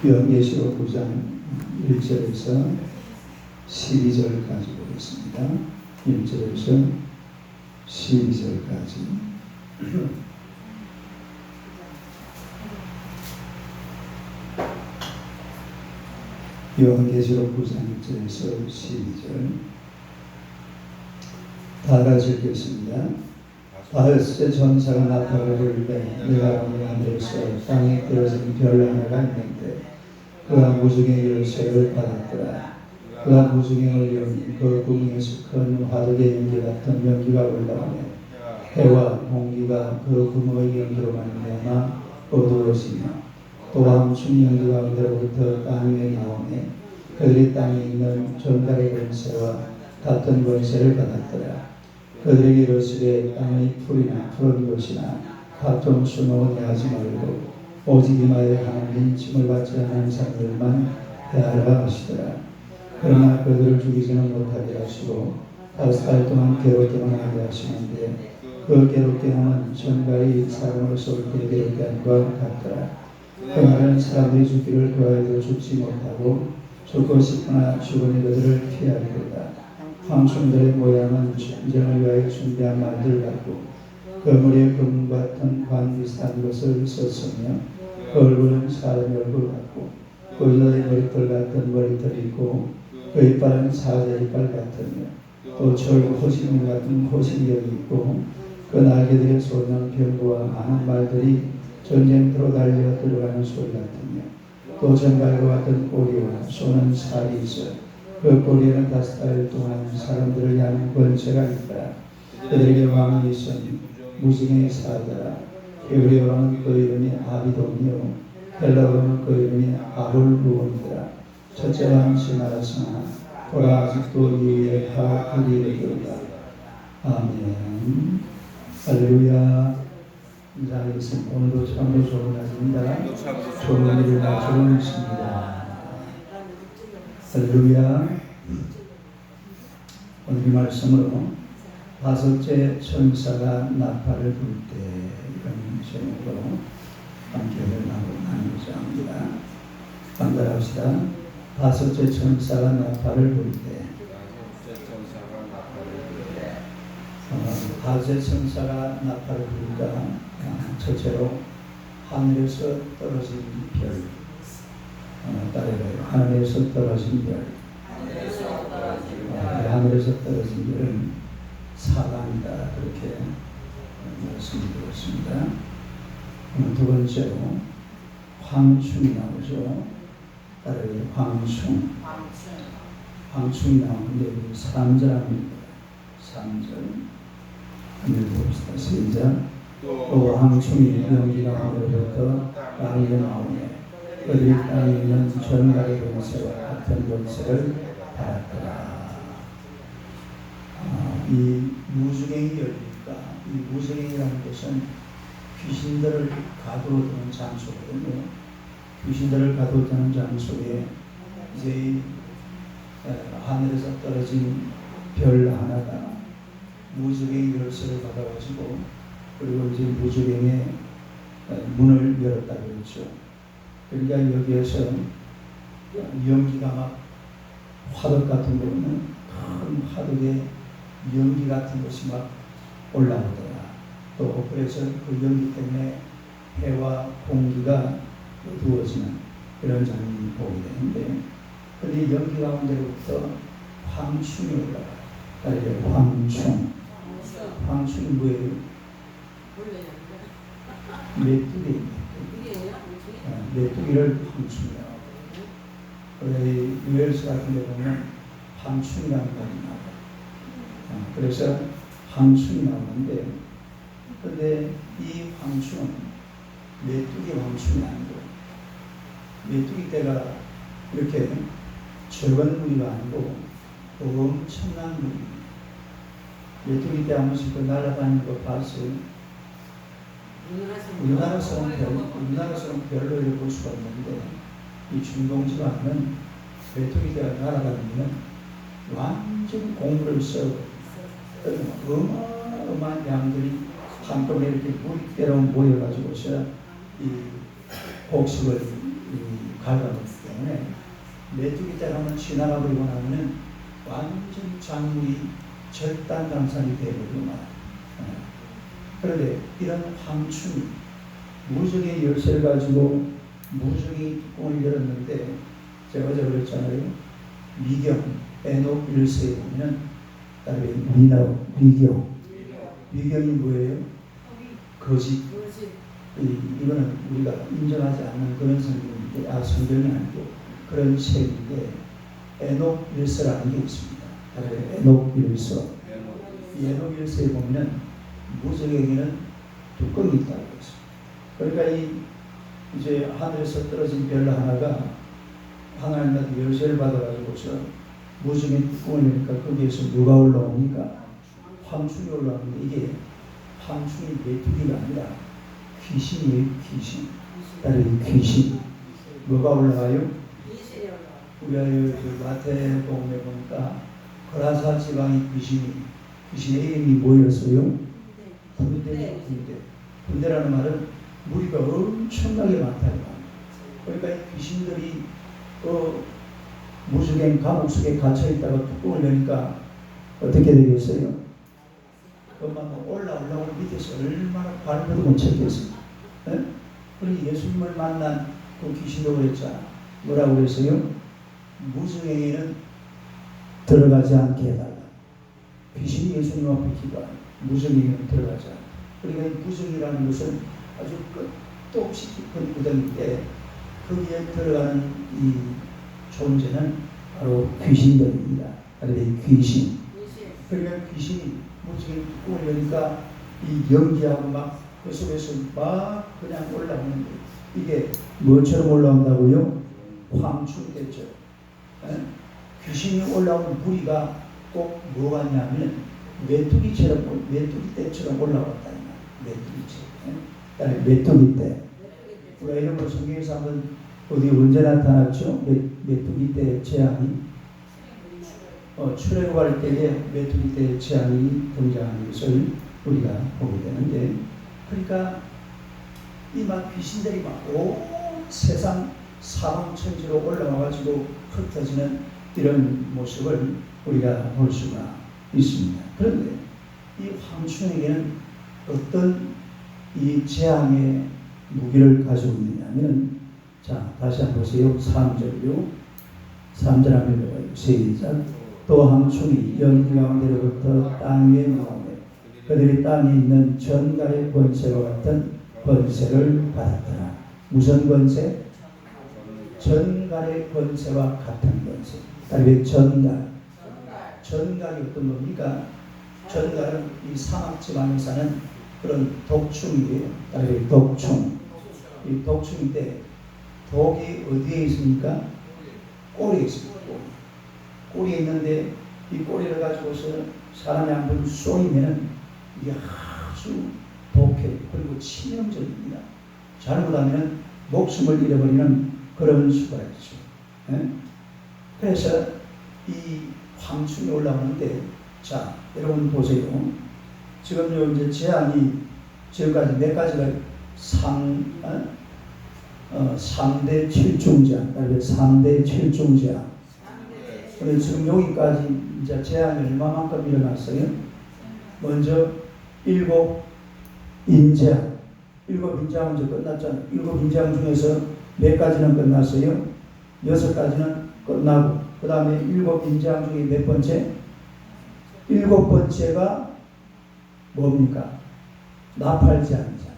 요한계시록 9장 1절에서 12절까지 보겠습니다. 1절에서 12절까지. 요한계시록 9장 1절에서 12절 다 같이 읽겠습니다. 다섯째 천사가 나타나고 이르되 내가 보니 하늘에서 땅에 떨어진 별 하나가 있는데 그가 무지개 열쇠를 받았더라. 그가 무지개를 여니 그 구멍에서 큰 화덕의 연기 같은 연기가 올라오며 해와 공기가 그 구멍의 연기로 말미암아 어두워지며 또 함춘 연기 가운데로부터 땅 위에 나오며 그들이 땅에 있는 전갈의 권세와 같은 권세를 받았더라. 그들에게 이르시되 땅의 풀이나 푸른 것이나 같은 수목은 하지 말고 오직 이마에 하나님 짐을 받지 않은 사람들만 대하라 하시더라. 그러나 그들을 죽이지는 못하게 하시고 5달 동안 괴롭게만 하게 하시는데 그 괴롭게 하는 전갈이 사람으로서 올 때 괴롭게 한 것 같더라. 그날은 사람들이 죽기를 구하여도 죽지 못하고 죽고 싶으나 죽으니 그들을 피하리로다. 황충들의 모양은 전쟁을 위하여 준비한 말들 같고 그 머리에 금 같은 관 비슷한 것을 썼으며 그 얼굴은 사람의 얼굴 같고 그 여자의 머리털 같은 머리털이 있고 그 이빨은 사자의 이빨 같으며 또 철구 호신경 같은 호신경이 있고 그 날개들의 솟는 병거와 많은 말들이 전쟁터로 달려 들어가는 소리 같으며 또 전갈과 같은 꼬리와 쏘는 살이 있어 그 꼬리에는 5달 동안 사람들을 향한 권세가 있다. 그들에게 왕이 있으니 무지개의 사자라. 히브리 왕은 그 이름이 아비돈이요 헬라어로는 그 이름이 아볼루온이라. 첫째 왕은 지나갔으나 돌아 아직도 이후에 파악하기 이르리로다. 아멘. 할렐루야. 인사하겠습니다. 오늘도 참으로 좋은 날입니다. 좋은 일을 마치고 있습니다. 할렐루야. 오늘 이 말씀으로 5째 천사가 나팔을 불 때 이런 제목으로 함께 나누고자 합니다. 반달합시다. 5째 천사가 나팔을 불 때. 5째 천사가 나팔을 부르니까 첫째로 하늘에서 떨어진 별 따라가요. 하늘에서 떨어진 별. 하늘에서 떨어진 별은 사랑이다 그렇게 말씀드렸습니다. 두 번째로 황충이 나오죠. 따라가요. 황충이 나오는데 3절합니다. 3절 한번 봅시다. 시작. 또 황충이 연기 가운데로부터 땅 위에 나오며 그들이 땅에 있는 전갈의 권세와 같은 권세를 받았더라. 이 무지개의 열리니까 이 무지개라는 것은 귀신들을 가두어두는 장소거든요. 귀신들을 가두어두는 장소에 이제 하늘에서 떨어진 별 하나가 무지개의 열쇠를 받아가지고 그리고 이제 무지개의 문을 열었다고 그랬죠. 그러니까 여기에서 연기가 막 화덕 같은 거는 큰 화덕에 연기 같은 것이 막 올라오더라. 또 그래서 그 연기 때문에 해와 공기가 어두워지는 그런 장면이 보게 되는데 그런데 연기 가운데로부터 황충이 올라가요. 그러니까 황충이 뭐예요? 메뚜기. 메뚜기를 황충이라고 하고 유엘스 같은 데 보면 황충이라는 말이 나와요. 그래서 황충이 나오는데 근데 이 황충은 메뚜기 황충이 아니고 메뚜기 떼가 이렇게 적은 무늬가 아니고 엄청난 무늬. 메뚜기 떼 한 번씩 날아다니는 거 봤어요? 우리나라에서는 별로 이렇게 볼 수가 없는데 이 중동지방은 메뚜기 떼가 날아다니면 완전 공물을 써 어마어마한 양들이 한꺼번에 이렇게 물대로 모여가지고서 이 곡식을 갉아먹기 때문에 메뚜기 떼 한번 지나가 버리고 나면은 완전 작물이 절단강산이 되어버리고 말아요. 그런데 이런 황충이 무적의 열쇠를 가지고 무적의 뚜껑을 열었는데 제가 어제 그랬잖아요. 미경, 에녹 1서에 보면은 미경이 뭐예요? 거짓. 이거는 우리가 인정하지 않는 그런 성경인데, 성경이 아니고 그런 책인데, 에녹 1서라는 게 있습니다. 에녹 1서. 이 에녹 1서에 보면은 무적에게는 뚜껑이 있다고 했습니다. 그러니까 이제 하늘에서 떨어진 별 하나가 하나님한테 열쇠를 받아가지고서 무적의 뚜껑을 여니까 거기에서 누가 올라옵니까? 황충이 올라오는데 이게 황충이 메뚜기가 아니라 귀신이에요. 귀신. 다른 귀신. 뭐가 올라가요? 우리가 마태복음에 보니까 거라사 지방의 귀신의 이름이 뭐였어요? 군대라는 말은 무리가 엄청나게 많다는 말. 그러니까 이 귀신들이 무속의 감옥 속에 갇혀있다가 뚜껑을 여니까 어떻게 되겠어요? 그만 올라오려고 밑에서 얼마나 발버둥 못 쳤겠어요. 그러니 예수님을 만난 그 귀신도 그랬잖아. 뭐라고 그랬어요? 무속에게는 들어가지 않게 해달라. 귀신이 예수님 앞에 기도하는 무속에게는 들어가지 않게. 그러니까 무속이라는 것은 아주 끝도 없이 깊은 구덩인데 거기에 들어가는 이 존재는 바로 귀신들입니다. 귀신. 그러니까 귀신이 무속에 뚜껑을 여니까 이 연기하고 막 그 속에서 막 그냥 올라오는데 이게 뭐처럼 올라온다고요? 황충대죠. 귀신이 올라오는 무리가 꼭 뭐가 있냐면 메뚜기 떼처럼 올라왔다는 거예요. 메뚜기 떼. 우리가 이런 걸 성경에서 한번 어디 언제 나타났죠? 메뚜기 떼 재앙이 출애굽할 때에 메뚜기 떼 재앙이 등장하는 것을 우리가 보게 되는데, 그러니까 이 막 귀신들이 막 온 세상 사방천지로 올라와가지고 흩어지는 이런 모습을 우리가 볼 수가 있습니다. 그런데 이 황충에게는 어떤 이 재앙의 무기를 가지고 있느냐면, 자 다시 한번 보세요. 3절요. 3절 한번 읽어봐요. 시작. 또 황충이 연기 가운데로부터 땅 위에 나오매 그들이 땅에 있는 전갈의 권세와 같은 권세를 받았더라. 무슨 권세? 전갈의 권세와 같은 권세. 다른 전갈. 전갈이 어떤 겁니까? 전갈은 이 사막지방에 사는 그런 독충이에요. 다른 독충. 이 독충인데 독이 어디에 있습니까? 꼬리에 있습니다. 꼬리에 있는데 이 꼬리를 가지고서 사람이 한 번 쏘이면은 이게 아주 독해. 그리고 치명적입니다. 잘못하면 목숨을 잃어버리는 그런 수가 있죠. 그래서 이 황충이 올라오는데, 자 여러분 보세요. 지금 이제 재앙이 지금까지 몇 가지가 3대 7중재앙, 3대 7중재앙. 그런데 지금 여기까지 이제 재앙이 얼마만큼 일어났어요? 먼저 7인재앙. 7인재앙은 이제 끝났잖아요. 7인재앙 중에서 몇 가지는 끝났어요? 6가지는 끝나고, 그 다음에 7인재앙 중에 몇 번째? 7번째가 뭡니까? 나팔재앙이잖아요.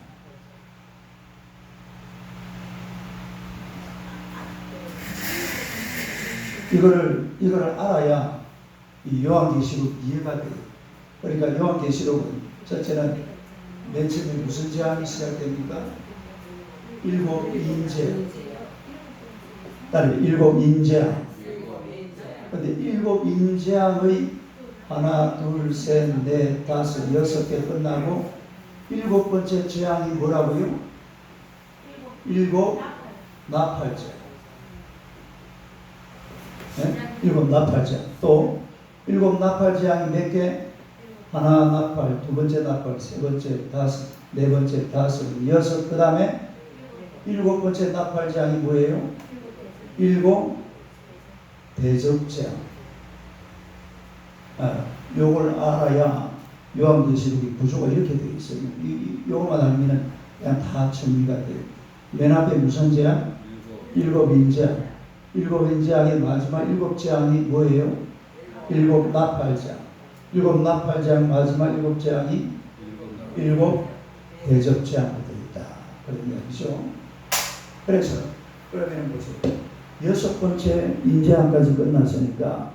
이거를 알아야 이 요한계시록 이해가 돼요. 그러니까 요한계시록은 첫째는 맨 처음에 무슨 재앙이 시작됩니까? 7인재. 다른 7인재앙. 그런데 7인재앙의 하나, 둘, 셋, 넷, 다섯, 6개 끝나고 7번째 재앙이 뭐라고요? 7 나팔재. 네? 7 나팔재. 또 7 나팔재앙이 몇 개? 하나 나팔, 두 번째 나팔, 세 번째, 다섯, 네 번째, 다섯, 6. 그 다음에 7번째 나팔재앙이 뭐예요? 일곱 대적재앙. 요걸 알아야 요한계시록이 구조가 이렇게 되어 있어요. 요것만 알면 그냥 다 정리가 돼요. 맨 앞에 무슨 재앙? 일곱 인재앙. 일곱 인재앙의 마지막 일곱 재앙이 뭐예요? 일곱 나팔재앙. 일곱 나팔재앙 마지막 일곱 재앙이 일곱 대접재앙으로 되어 있다. 그런 이야기죠. 그래서 그러면 보세요. 여섯 번째 인재앙까지 끝났으니까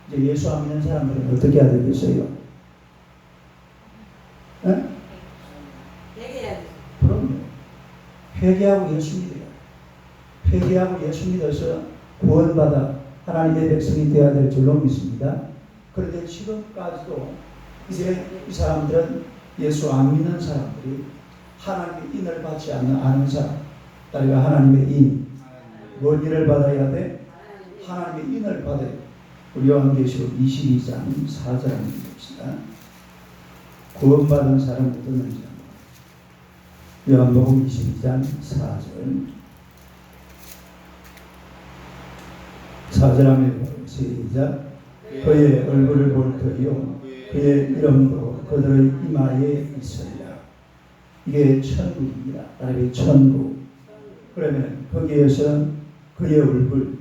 이제 예수 안 믿는 사람들은 어떻게 해야 되겠어요? 네? 회개해야지. 그럼요. 회개하고 예수 믿어요. 회개하고 예수 믿어서 구원받아 하나님의 백성이 되어야 될 줄로 믿습니다. 그런데 지금까지도 이제 이 사람들은 예수 안 믿는 사람들이 하나님의 인을 받지 않는 사람, 그러니까 하나님의 인, 뭔 인을 받아야 돼? 하나님의 인을 받아야 돼. 우리 요한계시록 22장 4절을 읽읍시다. 구원받은 사람부터 먼저. 요한복음 22장 4절. 4절 하면 시작. 그의 얼굴을 볼 터이요 그의 이름도 그들의 이마에 있으리라. 이게 천국입니다. 다른 천국. 그러면 거기에서 그의 얼굴,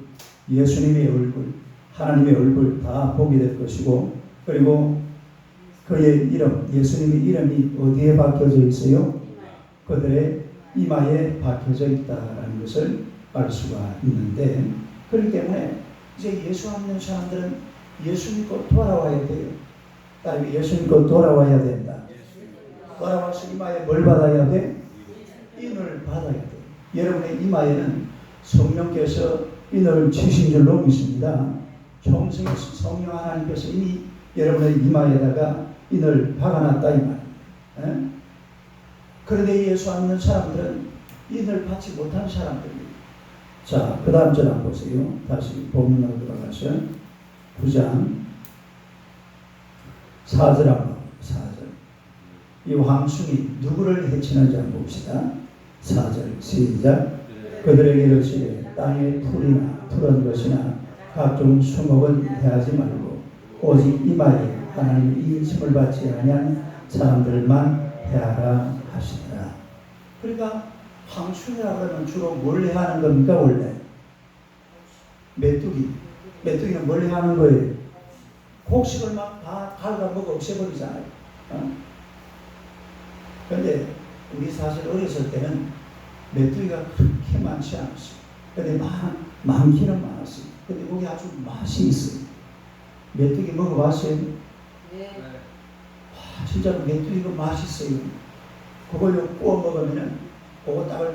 예수님의 얼굴, 하나님의 얼굴 다 보게 될 것이고, 그리고 그의 이름, 예수님의 이름이 어디에 박혀져 있어요? 그들의 이마에 박혀져 있다라는 것을 알 수가 있는데, 그렇기 때문에 이제 예수 안 믿는 사람들은 예수 믿고 돌아와야 돼요. 따르게 예수 믿고 돌아와야 된다. 돌아와서 이마에 뭘 받아야 돼? 인을 받아야 돼. 여러분의 이마에는 성령께서 인을 치신 줄로 믿습니다. 평생에 성령 하나님께서 이미 여러분의 이마에다가 인을 박아놨다 이 말입니다. 그런데 예수 안 믿는 사람들은 인을 받지 못한 사람들이에요. 자, 그 다음 절 한번 보세요. 다시 본문으로 돌아가서 9장 4절 한번 4절. 이 황충이 누구를 해치는지 한번 봅시다. 4절 시작. 그들에게 이르시되 땅의 풀이나 푸른 것이나 각종 수목은 해하지 말고 오직 이마에 하나님의 인침을 받지 아니한 사람들만 해하라 하시더라. 그러니까 황충이라 그러면 주로 뭘 해하는 겁니까? 원래 메뚜기는 뭘 해하는 거예요? 곡식을 막 다 갉아먹어 없애버리잖아요. 그런데 우리 사실 어렸을 때는 메뚜기가 그렇게 많지 않았어요. 그런데 많기는 많았어요. 근데 거기 아주 맛이 있어요. 메뚜기 먹어봤어요? 네. 진짜로 메뚜기가 맛있어요. 그걸로 구워 먹으면은 그거 딱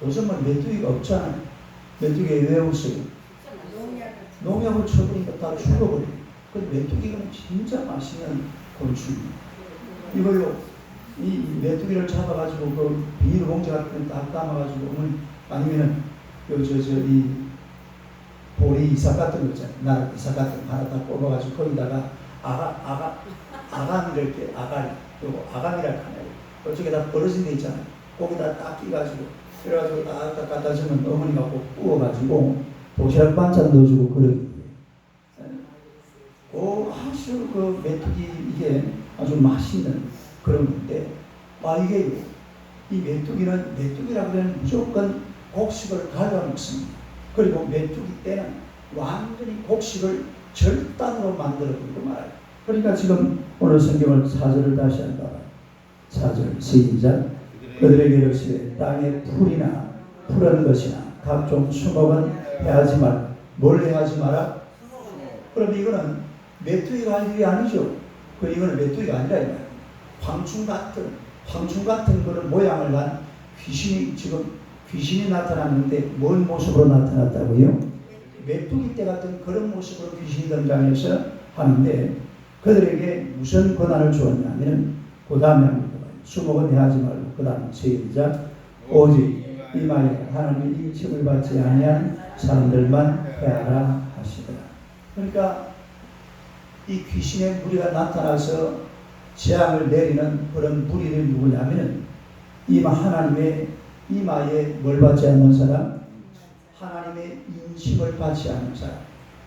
요즘은 메뚜기가 없잖아요. 메뚜기가 왜 없어요? 농약을 쳐버리니까 다 죽어버려요. 근데 메뚜기는 진짜 맛있는 곤충이에요. 이걸로 이 메뚜기를 잡아가지고 그 비닐 봉지 같은 거 딱 담아가지고 아니면은 이 보리 이삭 같은 거 있잖아요. 나 이삭 같은 거 하나 딱 뽑아가지고 거기다가 아간 이렇게 아간이라 하네요. 그쪽에다 벌어진 데 있잖아요. 거기다 딱 끼가지고 그래가지고 딱 갖다 주면 어머니가 꼭 구워가지고 도시락 반찬 넣어주고 그러거든요. 아주 그 메뚜기 이게 아주 맛있는 그런 건데, 이게 이 메뚜기라고 하면 무조건 곡식을 갉아먹습니다. 그리고 메뚜기 때는 완전히 곡식을 절단으로 만들어버리고 말아요. 그러니까 지금 오늘 성경을 4절을 다시 한다. 4절 시작. 그들에게 이르시되 땅의 풀이나 푸른 것이나 각종 수목은 해하지 말라. 뭘 해하지 마라? 그럼 이거는 메뚜기가 할 일이 아니죠. 이거는 메뚜기가 아니라 이 말이에요. 황충 같은 그런 모양을 한 귀신이 나타났는데 뭔 모습으로 나타났다고요? 메뚜기 때 같은 그런 모습으로 귀신이 등장해서 하는데, 그들에게 무슨 권한을 주었냐면 그 다음에 수목은 해하지 말고 그 다음 시작. 오직 이마에 하나님의 인침을 받지 아니한 사람들만 해하라 하시더라. 그러니까 이 귀신의 무리가 나타나서 재앙을 내리는 그런 무리를 누구냐면은 하나님의 이마에 뭘 받지 않는 사람? 하나님의 인침을 받지 않은 사람.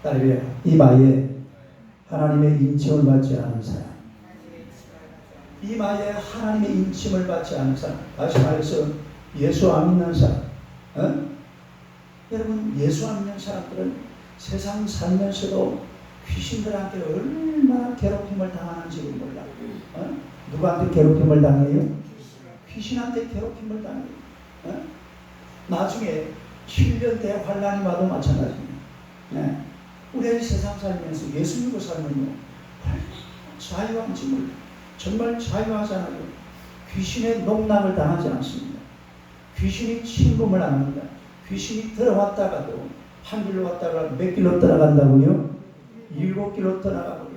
따르며 이마에 하나님의 인침을 받지 않은 사람. 이마에 하나님의 인침을 받지 않은 사람. 다시 말해서 예수 안 믿는 사람. 여러분, 예수 안 믿는 사람들은 세상 살면서도 귀신들한테 얼마나 괴롭힘을 당하는지를 몰라. 누구한테 괴롭힘을 당해요? 귀신한테 괴롭힘을 당해요. 나중에 7년 대환란이 와도 마찬가지입니다. 우리 세상 살면서 예수 믿고 살면요, 자유한지 몰라. 정말 자유하잖아요. 귀신의 농락을 당하지 않습니다. 귀신이 침범을 안 합니다. 귀신이 들어왔다가도 한 길로 왔다가 몇 길로 떠나간다고요? 7길로 떠나가고요.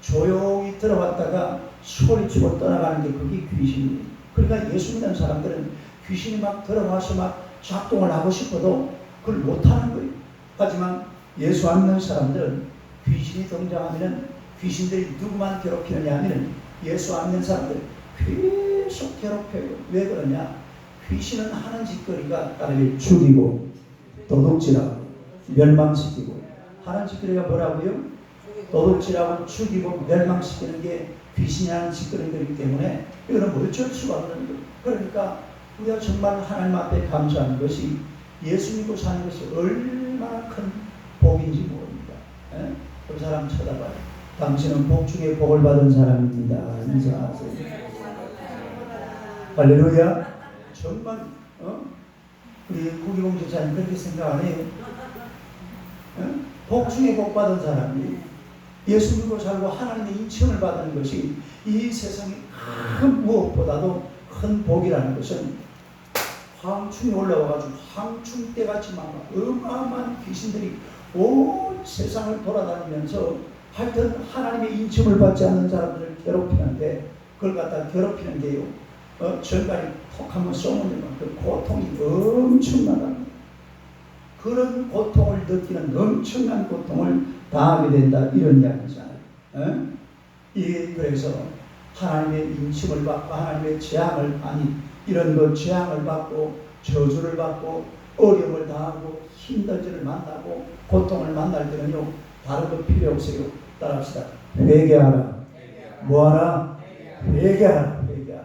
조용히 들어왔다가 소리치고 떠나가는 게 그게 귀신이에요. 그러니까 예수 믿는 사람들은 귀신이 막 들어와서 막 작동을 하고 싶어도 그걸 못하는 거예요. 하지만 예수 안 믿는 사람들은 귀신이 등장하면 귀신들이 누구만 괴롭히느냐 하면 예수 안 믿는 사람들 계속 괴롭혀요. 왜 그러냐? 귀신은 하는 짓거리가 나를 죽이고 도둑질하고 멸망시키고, 하는 짓거리가 뭐라고요? 도둑질하고 죽이고 멸망시키는 게 귀신이 하는 짓거리이기 때문에 이거는 어쩔 수가 없는 거예요. 그러니까 우리가 정말 하나님 앞에 감사하는 것이 예수 믿고 사는 것이 얼마나 큰 복인지 모릅니다. 그 사람 쳐다봐요. 당신은 복 중에 복을 받은 사람입니다. 인정하세요. 할렐루야. 정말 우리 구기봉 집사님 그렇게 생각 안 해요? 복 중에 복 받은 사람이 예수 믿고 살고 하나님의 인칭을 받는 것이 이 세상에 큰 무엇보다도 큰 복이라는 것은, 황충이 올라와가지고 황충때같이 막 어마어마한 귀신들이 온 세상을 돌아다니면서 하여튼 하나님의 인침을 받지 않는 사람들을 괴롭히는데, 그걸 갖다 괴롭히는 게요, 전갈이 톡 한번 쏘면 그 고통이 엄청나다. 그런 고통을 느끼는 엄청난 고통을 당하게 된다, 이런 이야기잖아요. 이게 그래서 하나님의 인침을 받고 하나님의 재앙을, 아니 이런 거 재앙을 받고 저주를 받고 어려움을 당하고 힘들지를 만나고 고통을 만날 때는요, 다른 거 필요 없어요. 따라합시다. 회개하라. 뭐하라? 회개하라. 회개하라.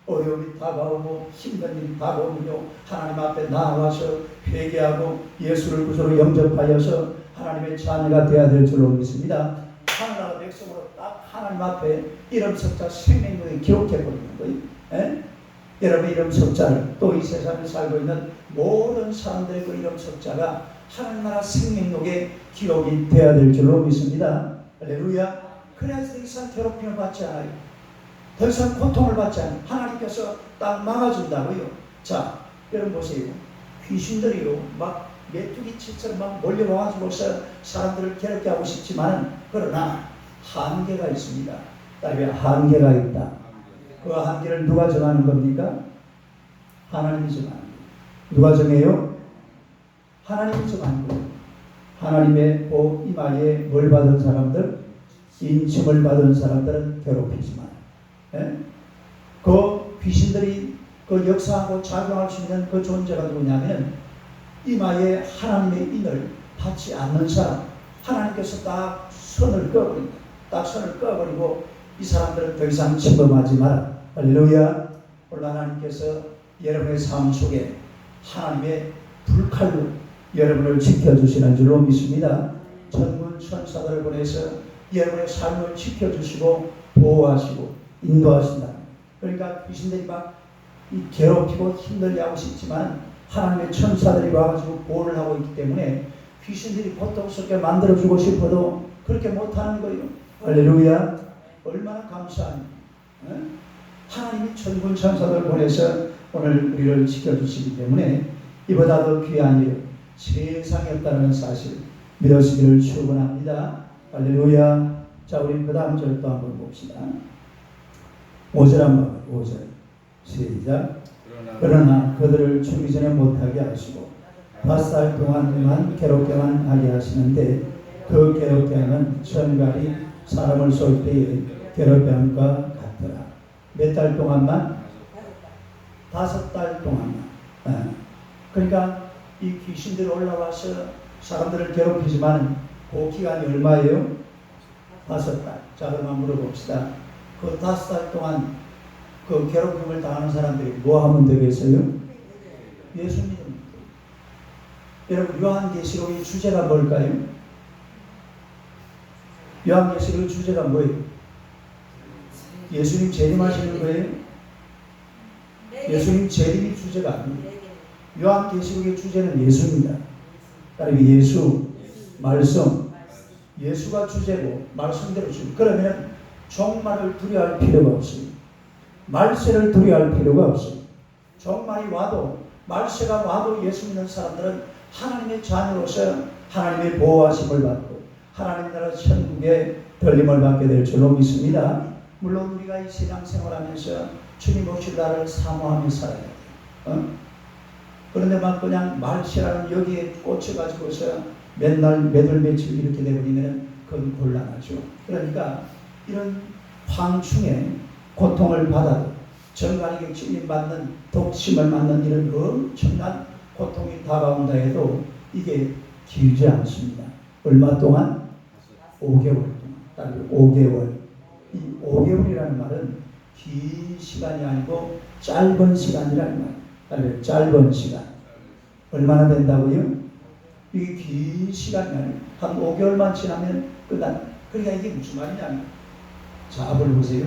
어려움이 다가오고 힘든 일이 다가오면요, 하나님 앞에 나와서 회개하고 예수를 구주로 영접하여서 하나님의 자녀가 되어야 될 줄로 믿습니다. 하나님의 백성으로 딱 하나님 앞에 이름 석자 생명력에 기록해버리는 거예요. 여러분 이름 석자를, 또 이 세상에 살고 있는 모든 사람들의 그 이름 석자가 하나님 나라 생명록에 기록이 되어야 될 줄로 믿습니다. 할렐루야. 그래서 더 이상 괴롭힘을 받지 않아요. 더 이상 고통을 받지 않아요. 하나님께서 딱 막아준다고요. 자, 여러분 보세요. 귀신들이요, 막 메뚜기치처럼 막 몰려와가지고서 사람들을 괴롭게 하고 싶지만, 그러나 한계가 있습니다. 따르면 한계가 있다. 그 한계를 누가 정하는 겁니까? 하나님이 정하는 거예요. 누가 정해요? 하나님이 정하는 거예요. 하나님의 복 이마에 뭘 받은 사람들, 인침을 받은 사람들은 괴롭히지 마요. 그 귀신들이 그 역사하고 작용할 수 있는 그 존재가 누구냐면, 이마에 하나님의 인을 받지 않는 사람, 하나님께서 딱 선을 꺼버린다. 딱 선을 꺼버리고 이 사람들은 더 이상 침범하지 마라. 할렐루야. 오늘 하나님께서 여러분의 삶 속에 하나님의 불칼로 여러분을 지켜주시는 줄로 믿습니다. 천군 천사들을 보내서 여러분의 삶을 지켜주시고 보호하시고 인도하신다. 그러니까 귀신들이 막 괴롭히고 힘들게 하고 싶지만 하나님의 천사들이 와가지고 보호를 하고 있기 때문에 귀신들이 고통스럽게 만들어주고 싶어도 그렇게 못하는 거예요. 할렐루야. 얼마나 감사합니다. 하나님이 천군 천사들을 보내서 오늘 우리를 지켜주시기 때문에 이보다 더 귀한 일 세상에 없다는 사실 믿으시기를 축원합니다. 할렐루야. 자, 우리 그 다음 절 또 한번 봅시다. 5절 한번, 5절 시작. 그러나 그들을 죽기 전에 못하게 하시고 5살 동안만 괴롭게만 하게 하시는데, 그 괴롭게는 천갈이 사람을 쏠 때의 괴롭힘과 같더라. 몇 달 동안만? 5달 동안만. 그러니까 이 귀신들이 올라와서 사람들을 괴롭히지만 그 기간이 얼마예요? 5달. 자, 그러면 물어봅시다. 그 5달 동안 그 괴롭힘을 당하는 사람들이 뭐 하면 되겠어요? 예수 믿으면 돼요. 여러분, 요한계시록의 주제가 뭘까요? 요한계시록의 주제가 뭐예요? 예수님 재림하시는 거예요? 예수님 재림이 주제가 아닙니다. 요한계시록의 주제는 예수입니다. 그러니까 예수, 말씀, 예수가 주제고 말씀대로 주제. 그러면 종말을 두려워할 필요가 없어요. 말세를 두려워할 필요가 없어요. 종말이 와도 말세가 와도 예수 믿는 사람들은 하나님의 자녀로서 하나님의 보호하심을 받고 하나님 나라 천국에 들림을 받게 될 줄로 믿습니다. 물론 우리가 이 세상 생활하면서 주님 오실 날을 사모하며 살아야 돼요. 그런데 막 그냥 말세라는 여기에 꽂혀가지고서 맨날 매달 며칠 이렇게 되버리면 그건 곤란하죠. 그러니까 이런 황충에 고통을 받아도 정간에게 찔림받는 독침을 맞는 이런 엄청난 고통이 다가온다 해도 이게 길지 않습니다. 얼마 동안? 5개월 동안. 5개월. 이 5개월이라는 말은 긴 시간이 아니고 짧은 시간이라는 말. 짧은 시간. 얼마나 된다고요? 이게 긴 시간이 아니고 한 5개월만 지나면 끝난. 그러니까 이게 무슨 말이냐면 자, 한번 보세요.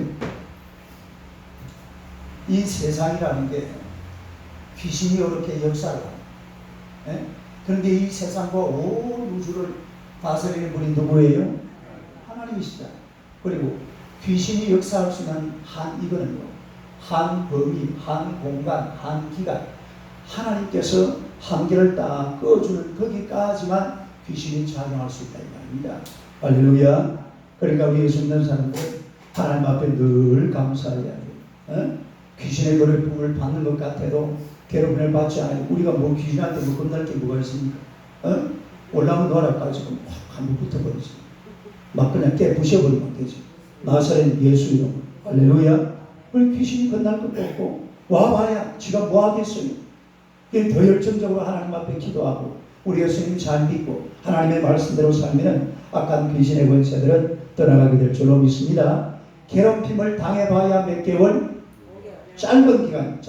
이 세상이라는 게 귀신이 이렇게 역사를 합니다. 그런데 이 세상과 온 우주를 다스리는 분이 누구예요? 하나님이시다. 그리고 귀신이 역사할 수 있는 이거는요. 한 범위, 한 공간, 한 기간. 하나님께서 한계를 딱 꺼주는 거기까지만 귀신이 작용할 수 있다 이 말입니다. 할렐루야. 그러니까 우리 예수 믿는 사람들 하나님 앞에 늘 감사해야 돼요. 귀신의 괴롭힘을 받는 것 같아도 괴롭힘을 받지 않아요. 우리가 뭐 귀신한테 뭐 겁날 게 뭐가 있습니까? 올라오면 너라까지 확 한번 붙어버리지. 막 그냥 깨부셔버리면 되지. 나사렛 예수 이름. 할렐루야. 우리 귀신이 겁날 것도 없고 와봐야 지가 뭐 하겠어요. 더 열정적으로 하나님 앞에 기도하고 우리 예수님 잘 믿고 하나님의 말씀대로 살면 악한 귀신의 권세들은 떠나가게 될 줄로 믿습니다. 괴롭힘을 당해봐야 몇 개월? 짧은 기간.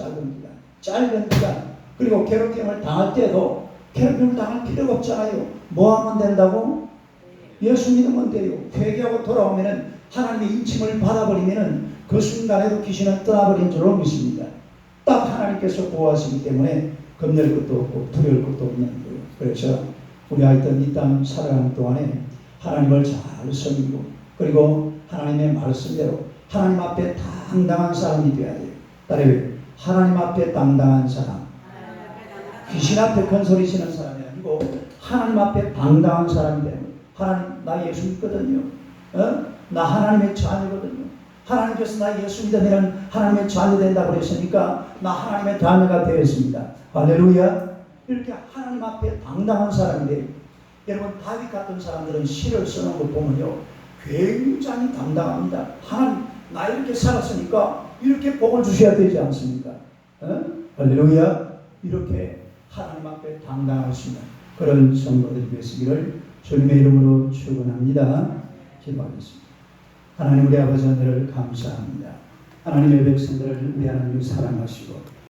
그리고 괴롭힘을 당할 때도 괴롭힘을 당할 필요가 없잖아요. 뭐 하면 된다고? 예수 믿으면 돼요. 회개하고 돌아오면 하나님의 인침을 받아버리면 그 순간에도 귀신은 떠나버린 줄로 믿습니다. 딱 하나님께서 보호하시기 때문에 겁낼 것도 없고 두려울 것도 없는 거예요. 그래서 우리 하여튼 이 땅 살아가는 동안에 하나님을 잘 섬기고 그리고 하나님의 말씀대로 하나님 앞에 당당한 사람이 되어야 돼요. 따라요. 하나님 앞에 당당한 사람. 귀신 앞에 큰 소리 치는 사람이 아니고 하나님 앞에 당당한 사람이 되는 거예요. 하나님 나 예수 믿거든요. 나 하나님의 자녀거든요. 하나님께서 나 예수 믿으면 하나님의 자녀 된다고 그랬으니까 나 하나님의 자녀가 되었습니다. 할렐루야. 이렇게 하나님 앞에 당당한 사람인데 여러분 다윗 같은 사람들은 시를 쓰는 거 보면요 굉장히 당당합니다. 하나님 나 이렇게 살았으니까 이렇게 복을 주셔야 되지 않습니까? 할렐루야. 이렇게 하나님 앞에 당당할 수 있는 그런 성도들이 되시기를 주님의 이름으로 축원합니다. 기도하겠습니다. 하나님 우리 아버지 하늘을 감사합니다. 하나님의 백성들을 우리 하나님을 사랑하시고